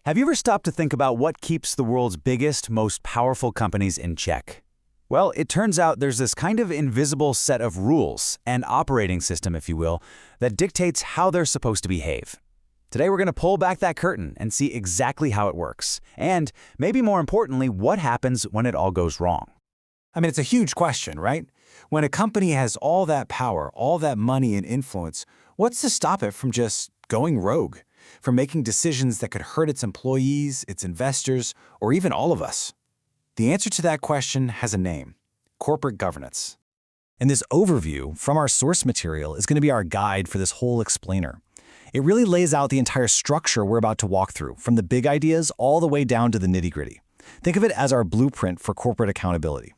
Have you ever stopped to think about what keeps the world's biggest, most powerful companies in check? Well, it turns out there's this kind of invisible set of rules, an operating system, if you will, that dictates how they're supposed to behave. Today we're going to pull back that curtain and see exactly how it works, and maybe more importantly, what happens when it all goes wrong. I mean, it's a huge question, right? When a company has all that power, all that money and influence, what's to stop it from just going rogue, from making decisions that could hurt its employees, its investors, or even all of us? The answer to that question has a name: corporate governance. And this overview from our source material is going to be our guide for this whole explainer. It really lays out the entire structure we're about to walk through, from the big ideas all the way down to the nitty-gritty. Think of it as our blueprint for corporate accountability.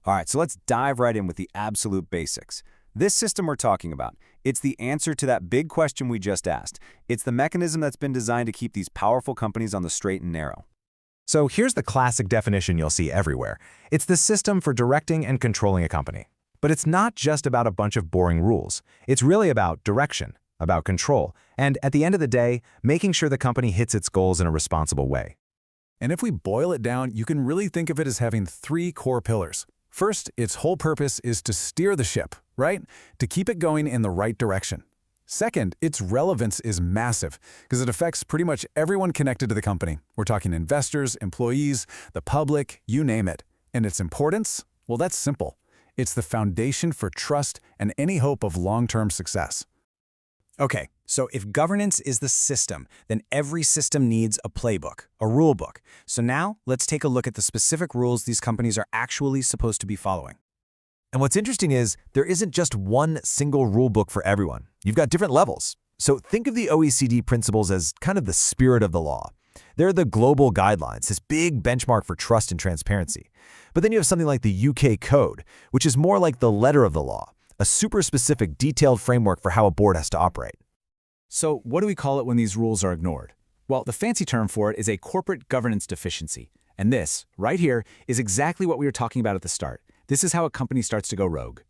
All right, so let's dive right in with the absolute basics. This system we're talking about, it's the answer to that big question we just asked. It's the mechanism that's been designed to keep these powerful companies on the straight and narrow. So here's the classic definition you'll see everywhere. It's the system for directing and controlling a company. But it's not just about a bunch of boring rules. It's really about direction, about control, and at the end of the day, making sure the company hits its goals in a responsible way. And if we boil it down, you can really think of it as having three core pillars. First, its whole purpose is to steer the ship, right? To keep it going in the right direction. Second, its relevance is massive because it affects pretty much everyone connected to the company. We're talking investors, employees, the public, you name it. And its importance? Well, that's simple. It's the foundation for trust and any hope of long-term success. Okay, so if governance is the system, then every system needs a playbook, a rule book. So now let's take a look at the specific rules these companies are actually supposed to be following. And what's interesting is there isn't just one single rule book for everyone. You've got different levels. So think of the OECD principles as kind of the spirit of the law. They're the global guidelines, this big benchmark for trust and transparency. But then you have something like the UK Code, which is more like the letter of the law, a super specific, detailed framework for how a board has to operate. So what do we call it when these rules are ignored? Well, the fancy term for it is a corporate governance deficiency. And this, right here, is exactly what we were talking about at the start. This is how a company starts to go rogue.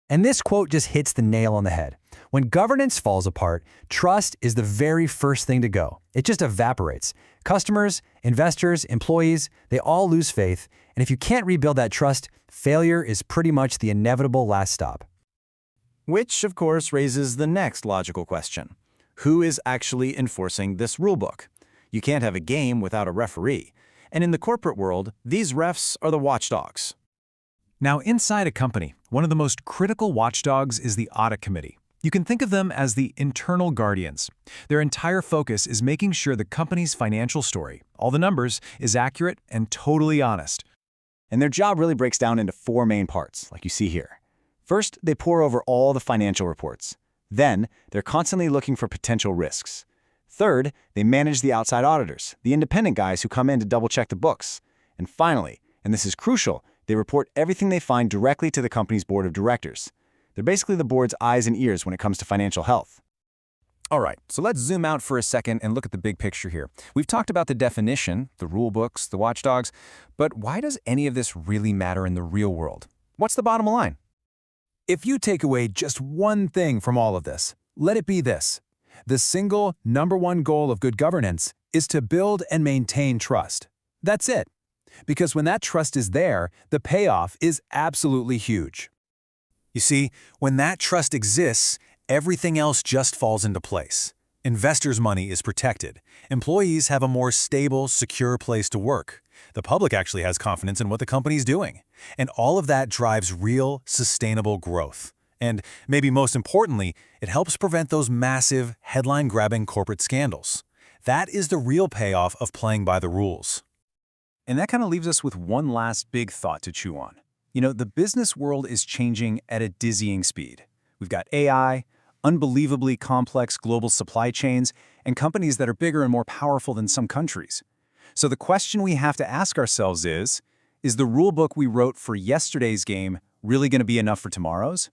And this quote just hits the nail on the head. When governance falls apart, trust is the very first thing to go. It just evaporates. Customers, investors, employees, they all lose faith. And if you can't rebuild that trust, failure is pretty much the inevitable last stop. Which, of course, raises the next logical question. Who is actually enforcing this rulebook? You can't have a game without a referee. And in the corporate world, these refs are the watchdogs. Now, inside a company, one of the most critical watchdogs is the Audit Committee. You can think of them as the internal guardians. Their entire focus is making sure the company's financial story, all the numbers, is accurate and totally honest. And their job really breaks down into four main parts, like you see here. First, they pore over all the financial reports. Then, they're constantly looking for potential risks. Third, they manage the outside auditors, the independent guys who come in to double-check the books. And finally, and this is crucial, they report everything they find directly to the company's board of directors. They're basically the board's eyes and ears when it comes to financial health. All right, so let's zoom out for a second and look at the big picture here. We've talked about the definition, the rule books, the watchdogs, but why does any of this really matter in the real world? What's the bottom line? If you take away just one thing from all of this, let it be this. The single number one goal of good governance is to build and maintain trust. That's it. Because when that trust is there, the payoff is absolutely huge. You see, when that trust exists, everything else just falls into place. Investors' money is protected. Employees have a more stable, secure place to work. The public actually has confidence in what the company's doing. And all of that drives real, sustainable growth. And maybe most importantly, it helps prevent those massive, headline-grabbing corporate scandals. That is the real payoff of playing by the rules. And that kind of leaves us with one last big thought to chew on. You know, the business world is changing at a dizzying speed. We've got AI, unbelievably complex global supply chains, and companies that are bigger and more powerful than some countries. So the question we have to ask ourselves is the rulebook we wrote for yesterday's game really going to be enough for tomorrow's?